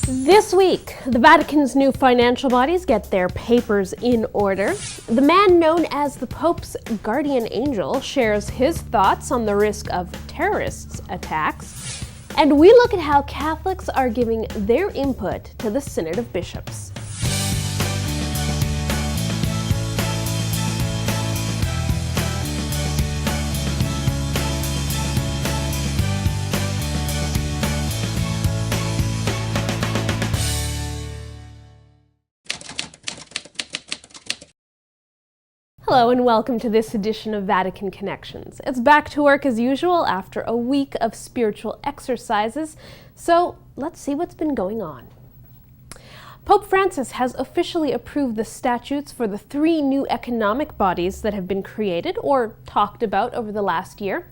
This week, the Vatican's new financial bodies get their papers in order. The man known as the Pope's guardian angel shares his thoughts on the risk of terrorist attacks. And we look at how Catholics are giving their input to the Synod of Bishops. Hello and welcome to this edition of Vatican Connections. It's back to work as usual after a week of spiritual exercises, so let's see what's been going on. Pope Francis has officially approved the statutes for the 3 new economic bodies that have been created or talked about over the last year: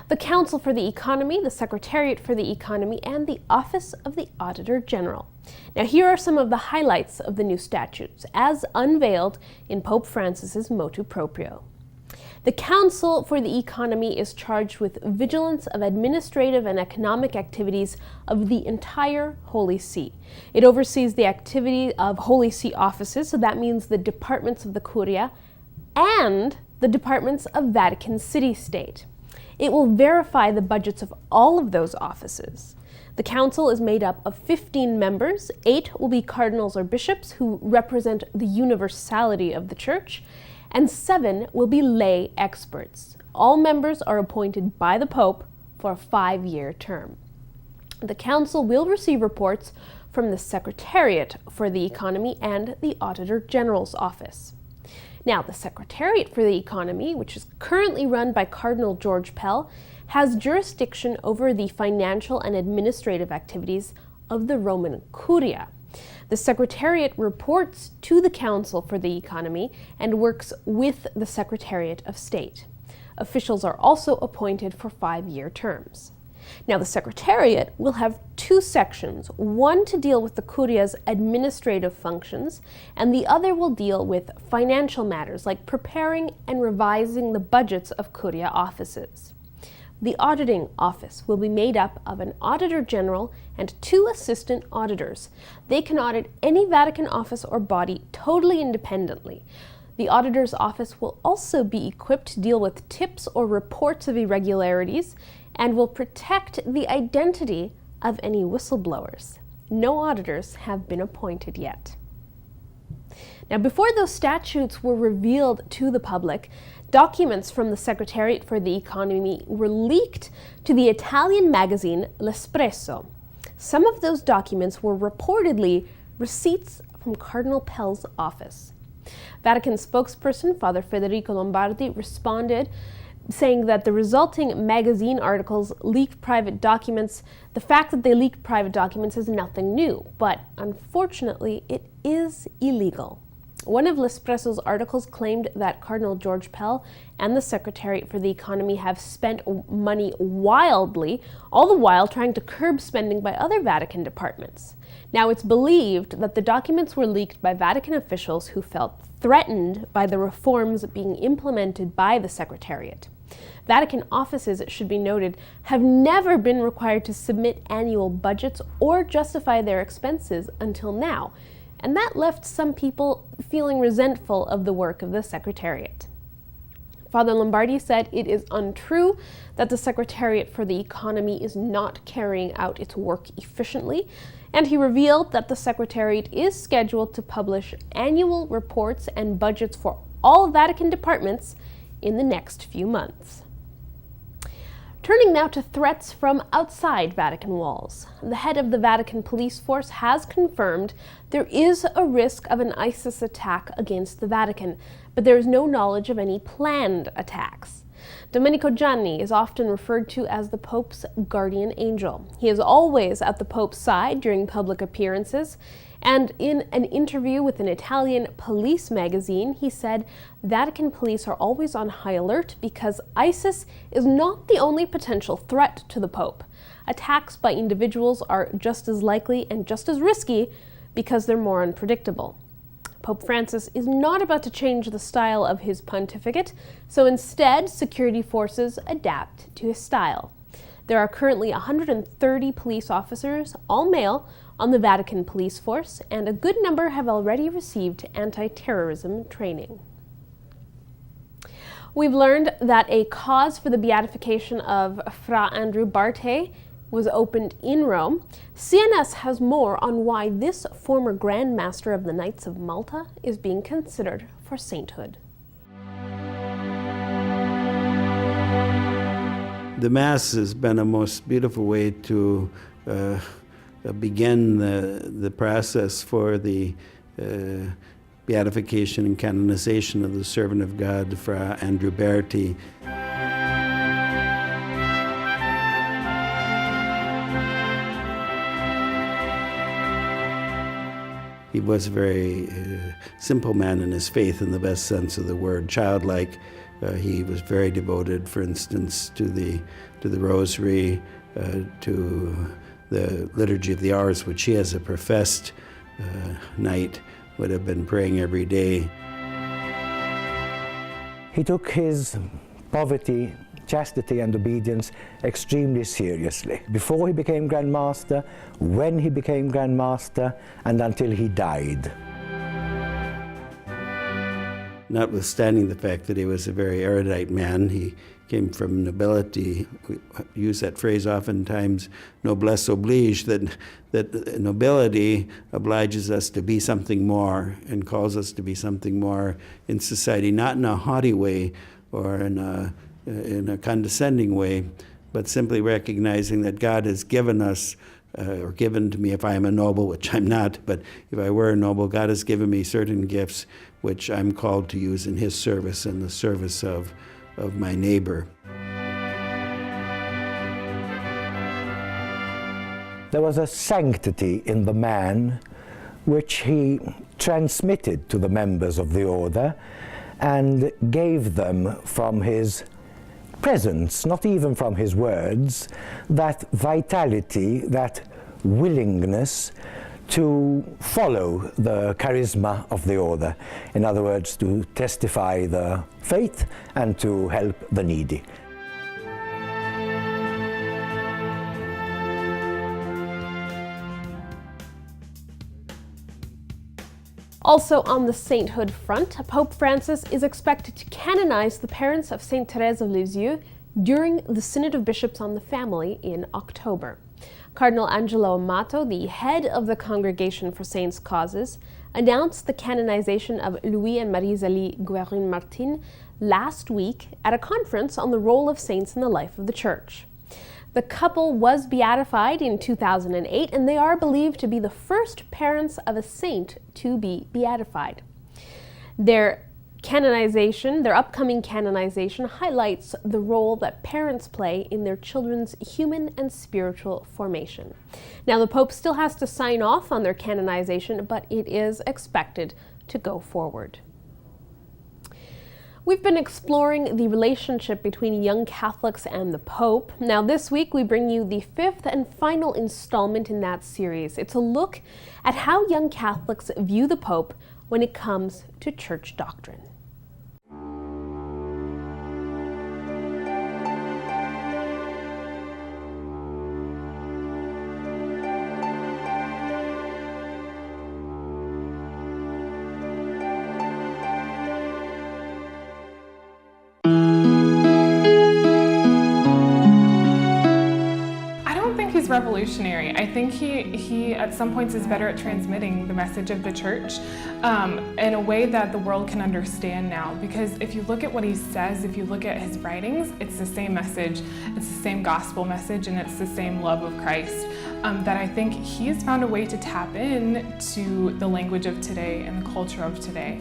the Council for the Economy, the Secretariat for the Economy, and the Office of the Auditor General. Now, here are some of the highlights of the new statutes, as unveiled in Pope Francis's motu proprio. The Council for the Economy is charged with vigilance of administrative and economic activities of the entire Holy See. It oversees the activity of Holy See offices, so that means the departments of the Curia and the departments of Vatican City-State. It will verify the budgets of all of those offices. The council is made up of 15 members. 8 will be cardinals or bishops who represent the universality of the Church, and 7 will be lay experts. All members are appointed by the Pope for a 5-year term. The council will receive reports from the Secretariat for the Economy and the Auditor General's office. Now, the Secretariat for the Economy, which is currently run by Cardinal George Pell, has jurisdiction over the financial and administrative activities of the Roman Curia. The Secretariat reports to the Council for the Economy and works with the Secretariat of State. Officials are also appointed for 5-year terms. Now, the Secretariat will have 2 sections, one to deal with the Curia's administrative functions, and the other will deal with financial matters like preparing and revising the budgets of Curia offices. The auditing office will be made up of an auditor general and 2 assistant auditors. They can audit any Vatican office or body totally independently. The auditor's office will also be equipped to deal with tips or reports of irregularities and will protect the identity of any whistleblowers. No auditors have been appointed yet. Now, before those statutes were revealed to the public, documents from the Secretariat for the Economy were leaked to the Italian magazine L'Espresso. Some of those documents were reportedly receipts from Cardinal Pell's office. Vatican spokesperson Father Federico Lombardi responded, saying that the resulting magazine articles leaked private documents. The fact that they leaked private documents is nothing new, but unfortunately it is illegal. One of L'Espresso's articles claimed that Cardinal George Pell and the Secretariat for the Economy have spent money wildly, all the while trying to curb spending by other Vatican departments. Now, it's believed that the documents were leaked by Vatican officials who felt threatened by the reforms being implemented by the Secretariat. Vatican offices, it should be noted, have never been required to submit annual budgets or justify their expenses until now, and that left some people feeling resentful of the work of the Secretariat. Father Lombardi said it is untrue that the Secretariat for the Economy is not carrying out its work efficiently, and he revealed that the Secretariat is scheduled to publish annual reports and budgets for all Vatican departments in the next few months. Turning now to threats from outside Vatican walls. The head of the Vatican police force has confirmed there is a risk of an ISIS attack against the Vatican, but there is no knowledge of any planned attacks. Domenico Gianni is often referred to as the Pope's guardian angel. He is always at the Pope's side during public appearances, and in an interview with an Italian police magazine, he said Vatican police are always on high alert because ISIS is not the only potential threat to the Pope. Attacks by individuals are just as likely and just as risky because they're more unpredictable. Pope Francis is not about to change the style of his pontificate, so instead, security forces adapt to his style. There are currently 130 police officers, all male, on the Vatican police force, and a good number have already received anti-terrorism training. We've learned that a cause for the beatification of Fra Andrew Barthe was opened in Rome. CNS has more on why this former Grand Master of the Knights of Malta is being considered for sainthood. The Mass has been a most beautiful way to begin the process for the beatification and canonization of the servant of God, Fra Andrew Barthe. He was a very simple man in his faith in the best sense of the word, childlike. He was very devoted, for instance, to the Rosary, to the Liturgy of the Hours, which he, as a professed knight, would have been praying every day. He took his poverty, chastity and obedience extremely seriously. Before he became Grand Master, when he became Grand Master, and until he died. Notwithstanding the fact that he was a very erudite man, he came from nobility. We use that phrase oftentimes, noblesse oblige, that nobility obliges us to be something more and calls us to be something more in society, not in a haughty way or in a condescending way, but simply recognizing that God has given us, or given to me if I am a noble, which I'm not, but if I were a noble, God has given me certain gifts which I'm called to use in His service and the service of my neighbor. There was a sanctity in the man which he transmitted to the members of the order and gave them from his presence, not even from his words, that vitality, that willingness to follow the charisma of the order. In other words, to testify the faith and to help the needy. Also on the sainthood front, Pope Francis is expected to canonize the parents of Saint Thérèse of Lisieux during the Synod of Bishops on the Family in October. Cardinal Angelo Amato, the head of the Congregation for Saints' Causes, announced the canonization of Louis and Marie-Zélie Guérin-Martin last week at a conference on the role of saints in the life of the Church. The couple was beatified in 2008, and they are believed to be the first parents of a saint to be beatified. Their upcoming canonization highlights the role that parents play in their children's human and spiritual formation. Now, the Pope still has to sign off on their canonization, but it is expected to go forward. We've been exploring the relationship between young Catholics and the Pope. Now, this week we bring you the fifth and final installment in that series. It's a look at how young Catholics view the Pope when it comes to church doctrine. Revolutionary. I think he at some points is better at transmitting the message of the Church in a way that the world can understand now, because if you look at what he says, if you look at his writings, it's the same message, it's the same gospel message, and it's the same love of Christ that I think he has found a way to tap in to the language of today and the culture of today.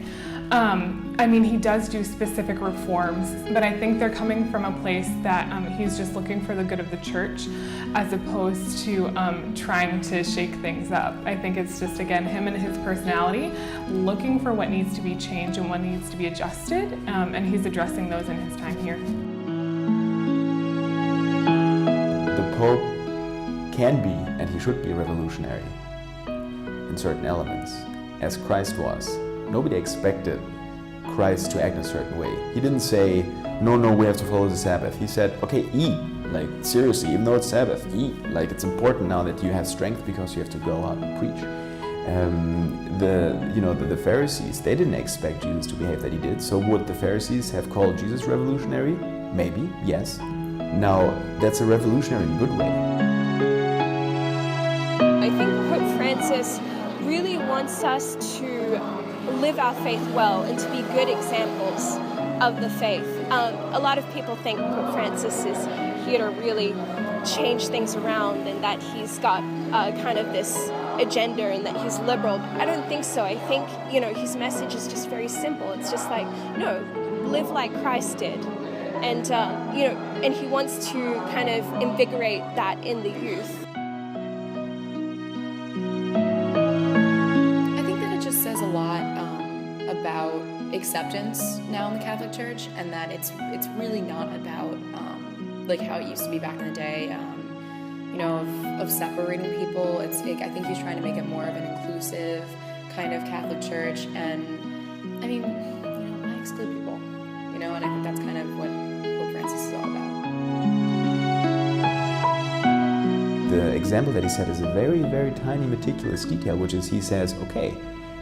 I mean, he does do specific reforms, but I think they're coming from a place that he's just looking for the good of the Church as opposed to trying to shake things up. I think it's just, again, him and his personality looking for what needs to be changed and what needs to be adjusted, and he's addressing those in his time here. The Pope can be, and he should be, revolutionary in certain elements, as Christ was. Nobody expected Christ to act a certain way. He didn't say, no, we have to follow the Sabbath. He said, okay, eat. Like, seriously, even though it's Sabbath, eat. Like, it's important now that you have strength because you have to go out and preach. The Pharisees, they didn't expect Jesus to behave that he did. So would the Pharisees have called Jesus revolutionary? Maybe, yes. Now, that's a revolutionary in a good way. I think Pope Francis really wants us to live our faith well and to be good examples of the faith. A lot of people think Pope Francis is here to really change things around and that he's got kind of this agenda and that he's liberal. I don't think so. I think, his message is just very simple. It's just like, no, live like Christ did. And, and he wants to kind of invigorate that in the youth. I think that it just says a lot about acceptance now in the Catholic Church, and that it's really not about like how it used to be back in the day, of separating people. I think he's trying to make it more of an inclusive kind of Catholic Church, and I mean, why exclude people? And I think that's kind of what Pope Francis is all about. The example that he set is a very, very tiny, meticulous detail, which is he says, okay,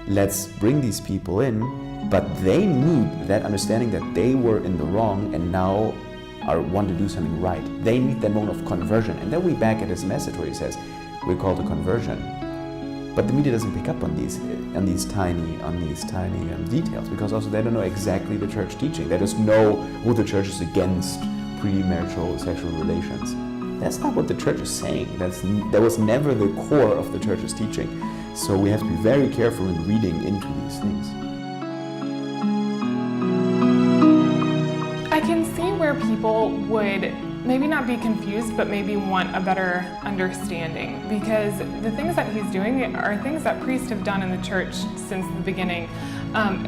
let's bring these people in, but they need that understanding that they were in the wrong and now want to do something right. They need that moment of conversion. And then we back at his message where he says, we call it conversion. But the media doesn't pick up on these tiny details, because also they don't know exactly the church teaching. They just know who the church is against premarital sexual relations. That's not what the church is saying. That was never the core of the church's teaching. So we have to be very careful in reading into these things. I can see where people would maybe not be confused, but maybe want a better understanding, because the things that he's doing are things that priests have done in the church since the beginning.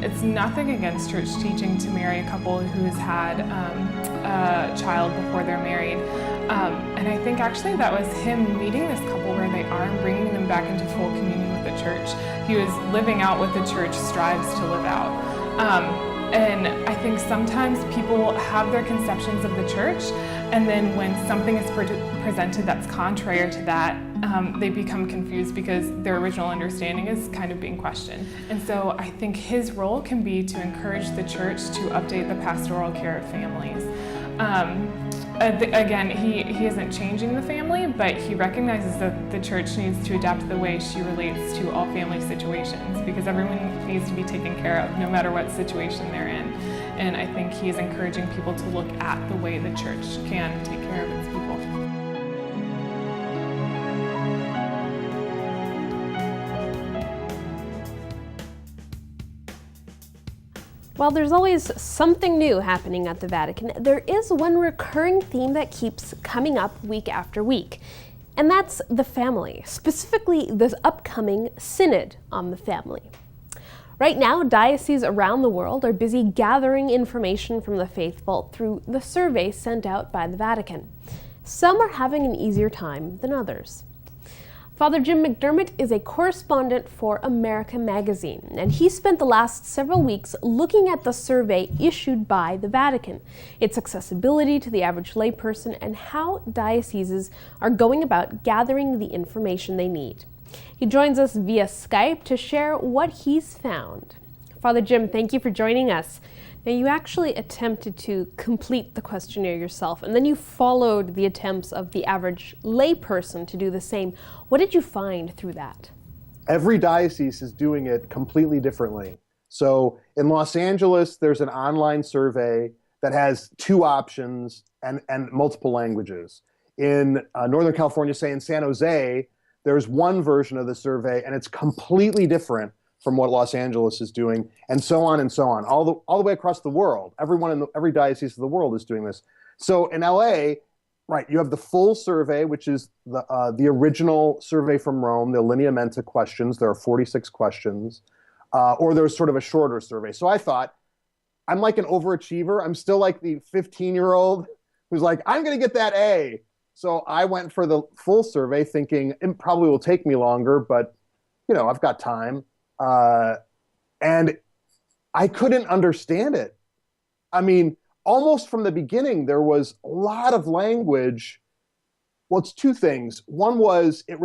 It's nothing against church teaching to marry a couple who has had a child before they're married. And I think actually that was him meeting this couple where they are and bringing them back into full communion with the church. He was living out what the church strives to live out. And I think sometimes people have their conceptions of the church, and then when something is presented that's contrary to that, they become confused because their original understanding is kind of being questioned. And so I think his role can be to encourage the church to update the pastoral care of families. Again, he isn't changing the family, but he recognizes that the church needs to adapt the way she relates to all family situations, because everyone needs to be taken care of no matter what situation they're in. And I think he's encouraging people to look at the way the church can take care of its people. While there's always something new happening at the Vatican, there is one recurring theme that keeps coming up week after week, and that's the family, specifically the upcoming Synod on the family. Right now, dioceses around the world are busy gathering information from the faithful through the survey sent out by the Vatican. Some are having an easier time than others. Father Jim McDermott is a correspondent for America magazine, and he spent the last several weeks looking at the survey issued by the Vatican, its accessibility to the average layperson, and how dioceses are going about gathering the information they need. He joins us via Skype to share what he's found. Father Jim, thank you for joining us. Now, you actually attempted to complete the questionnaire yourself, and then you followed the attempts of the average layperson to do the same. What did you find through that? Every diocese is doing it completely differently. So in Los Angeles, there's an online survey that has 2 options and multiple languages. In Northern California, say in San Jose, there's one version of the survey, and it's completely different from what Los Angeles is doing, and so on and so on, all the way across the world. Every diocese of the world is doing this. So in LA, right, you have the full survey, which is the original survey from Rome, the lineamenta questions. There are 46 questions, or there's sort of a shorter survey. So I thought, I'm like an overachiever. I'm still like the 15-year-old who's like, I'm going to get that A. So I went for the full survey thinking it probably will take me longer, but I've got time. And I couldn't understand it. I mean, almost from the beginning, there was a lot of language. Well, it's two things. One was it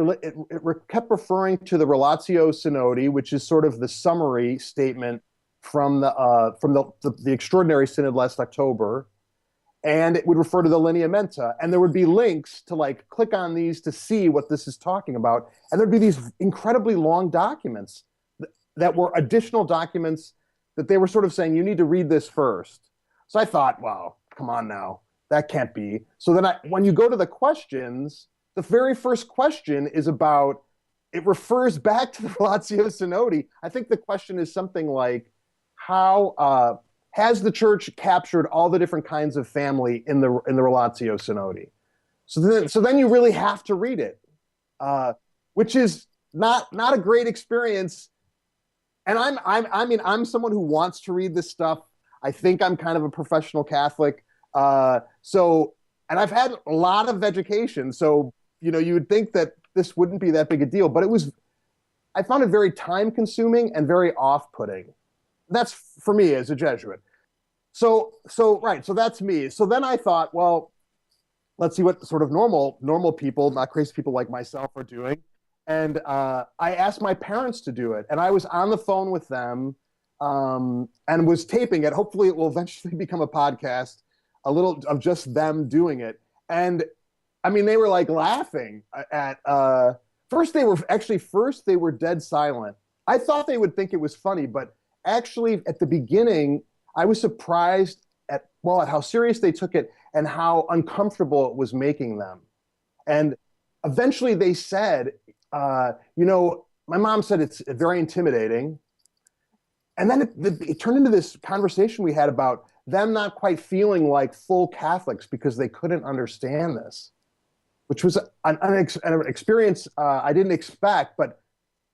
kept referring to the Relatio Synodi, which is sort of the summary statement from the Extraordinary Synod last October, and it would refer to the Lineamenta, and there would be links to like click on these to see what this is talking about, and there'd be these incredibly long documents that were additional documents that they were sort of saying, you need to read this first. So I thought, wow, come on now. That can't be. So then when you go to the questions, the very first question is about, it refers back to the Relatio Synodi. I think the question is something like, how has the church captured all the different kinds of family in the Relatio Synodi? So then you really have to read it, which is not a great experience. And I'm someone who wants to read this stuff. I think I'm kind of a professional Catholic. And I've had a lot of education, so you would think that this wouldn't be that big a deal, but I found it very time-consuming and very off-putting. That's for me as a Jesuit. So that's me. So then I thought, well, let's see what sort of normal people, not crazy people like myself, are doing. And I asked my parents to do it, and I was on the phone with them and was taping it. Hopefully, it will eventually become a podcast. A little of just them doing it. And I mean, they were like laughing at, first they were dead silent. I thought they would think it was funny, but actually at the beginning, I was surprised at how serious they took it and how uncomfortable it was making them. And eventually they said, my mom said it's very intimidating. And then it turned into this conversation we had about them not quite feeling like full Catholics because they couldn't understand this, which was an experience I didn't expect, but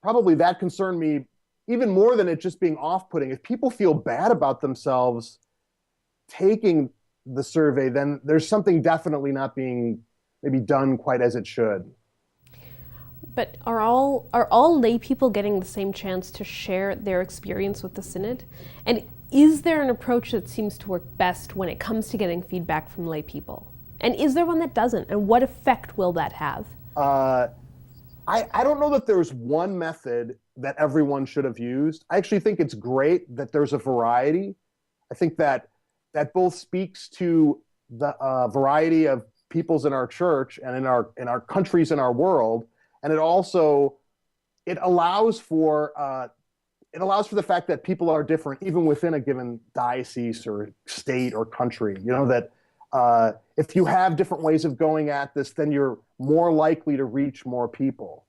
probably that concerned me even more than it just being off-putting. If people feel bad about themselves taking the survey, then there's something definitely not being maybe done quite as it should. But are all lay people getting the same chance to share their experience with the Synod? And is there an approach that seems to work best when it comes to getting feedback from lay people? And is there one that doesn't? And what effect will that have? I don't know that there's one method that everyone should have used. I actually think it's great that there's a variety. I think that both speaks to the variety of peoples in our church and in our countries in our world, and it allows for the fact that people are different even within a given diocese or state or country. That if you have different ways of going at this, then you're more likely to reach more people.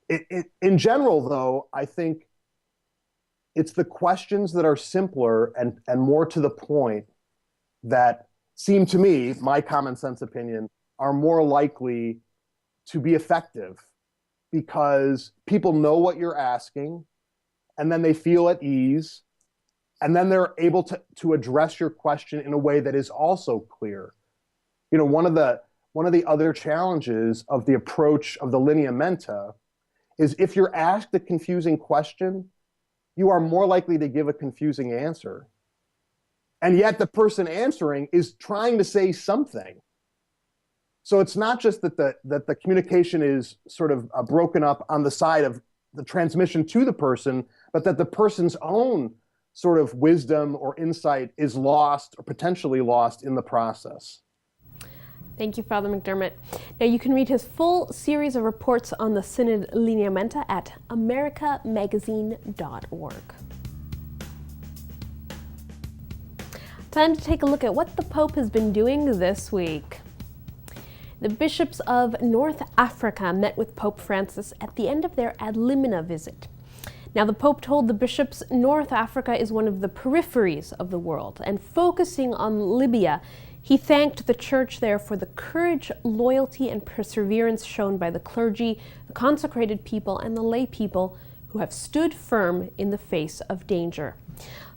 In general, though, I think it's the questions that are simpler and more to the point that seem to me, my common sense opinion, are more likely to be effective because people know what you're asking, and then they feel at ease, and then they're able to address your question in a way that is also clear. One of the other challenges of the approach of the Lineamenta is if you're asked a confusing question, you are more likely to give a confusing answer. And yet the person answering is trying to say something. So it's not just that the communication is sort of broken up on the side of the transmission to the person, but that the person's own sort of wisdom or insight is lost or potentially lost in the process. Thank you, Father McDermott. Now you can read his full series of reports on the Synod Lineamenta at americamagazine.org. Time to take a look at what the Pope has been doing this week. The bishops of North Africa met with Pope Francis at the end of their Ad Limina visit. Now, the Pope told the bishops North Africa is one of the peripheries of the world, and focusing on Libya, he thanked the Church there for the courage, loyalty, and perseverance shown by the clergy, the consecrated people, and the lay people who have stood firm in the face of danger.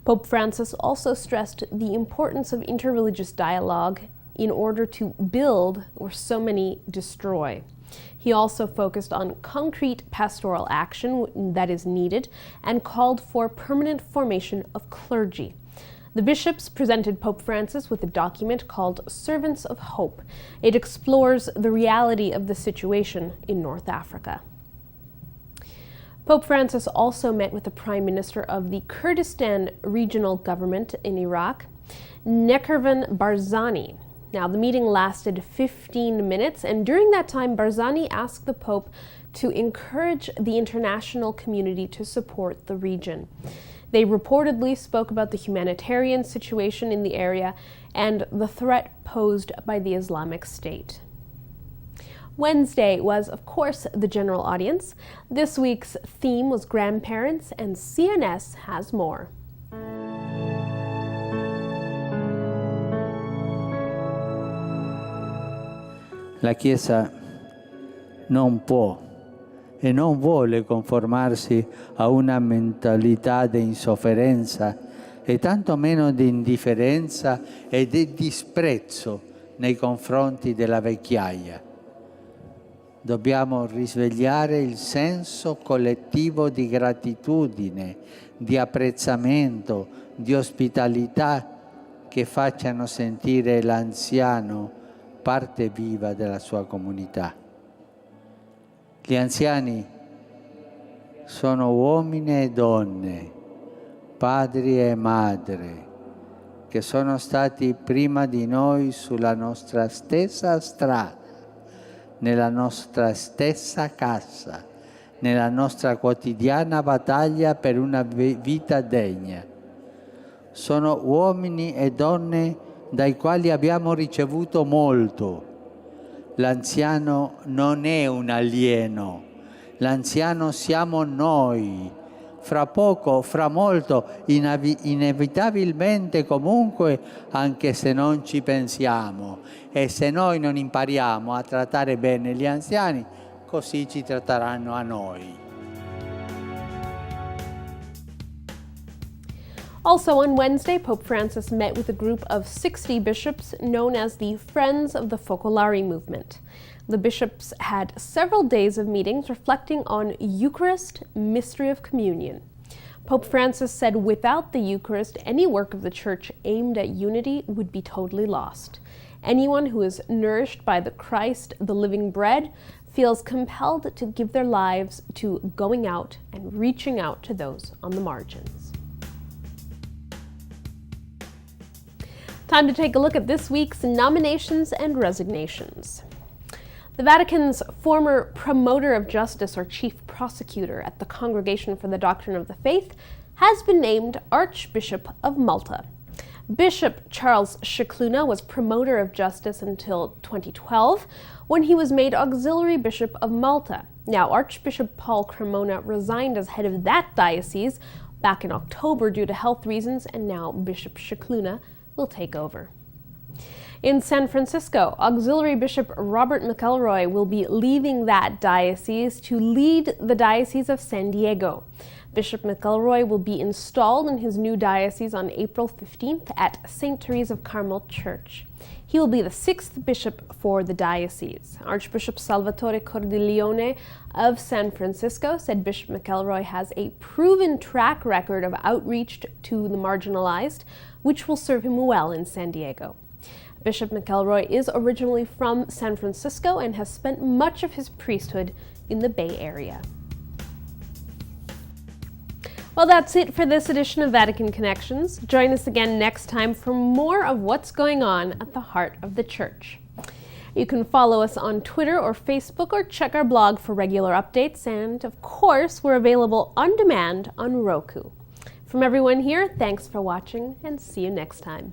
Pope Francis also stressed the importance of interreligious dialogue in order to build where so many destroy. He also focused on concrete pastoral action that is needed and called for permanent formation of clergy. The bishops presented Pope Francis with a document called Servants of Hope. It explores the reality of the situation in North Africa. Pope Francis also met with the Prime Minister of the Kurdistan Regional Government in Iraq, Nekervan Barzani. Now, the meeting lasted 15 minutes, and during that time, Barzani asked the Pope to encourage the international community to support the region. They reportedly spoke about the humanitarian situation in the area and the threat posed by the Islamic State. Wednesday was, of course, the general audience. This week's theme was grandparents, and CNS has more. La Chiesa non può e non vuole conformarsi a una mentalità di insofferenza e tanto meno di indifferenza e di disprezzo nei confronti della vecchiaia. Dobbiamo risvegliare il senso collettivo di gratitudine, di apprezzamento, di ospitalità che facciano sentire l'anziano parte viva della sua comunità. Gli anziani sono uomini e donne, padri e madri, che sono stati prima di noi sulla nostra stessa strada, nella nostra stessa casa, nella nostra quotidiana battaglia per una vita degna. Sono uomini e donne dai quali abbiamo ricevuto molto. L'anziano non è un alieno, l'anziano siamo noi. Fra poco, fra molto, inevitabilmente comunque, anche se non ci pensiamo. E se noi non impariamo a trattare bene gli anziani, così ci tratteranno a noi. Also on Wednesday, Pope Francis met with a group of 60 bishops known as the Friends of the Focolari movement. The bishops had several days of meetings reflecting on Eucharist, mystery of communion. Pope Francis said without the Eucharist, any work of the Church aimed at unity would be totally lost. Anyone who is nourished by the Christ, the living bread, feels compelled to give their lives to going out and reaching out to those on the margins. Time to take a look at this week's nominations and resignations. The Vatican's former promoter of justice or chief prosecutor at the Congregation for the Doctrine of the Faith has been named Archbishop of Malta. Bishop Charles Scicluna was promoter of justice until 2012, when he was made auxiliary bishop of Malta. Now, Archbishop Paul Cremona resigned as head of that diocese back in October due to health reasons, and now Bishop Scicluna will take over. In San Francisco, Auxiliary Bishop Robert McElroy will be leaving that diocese to lead the Diocese of San Diego. Bishop McElroy will be installed in his new diocese on April 15th at St. Therese of Carmel Church. He will be the 6th bishop for the diocese. Archbishop Salvatore Cordileone of San Francisco said Bishop McElroy has a proven track record of outreach to the marginalized, which will serve him well in San Diego. Bishop McElroy is originally from San Francisco and has spent much of his priesthood in the Bay Area. Well, that's it for this edition of Vatican Connections. Join us again next time for more of what's going on at the heart of the Church. You can follow us on Twitter or Facebook or check our blog for regular updates. And of course, we're available on demand on Roku. From everyone here, thanks for watching and see you next time.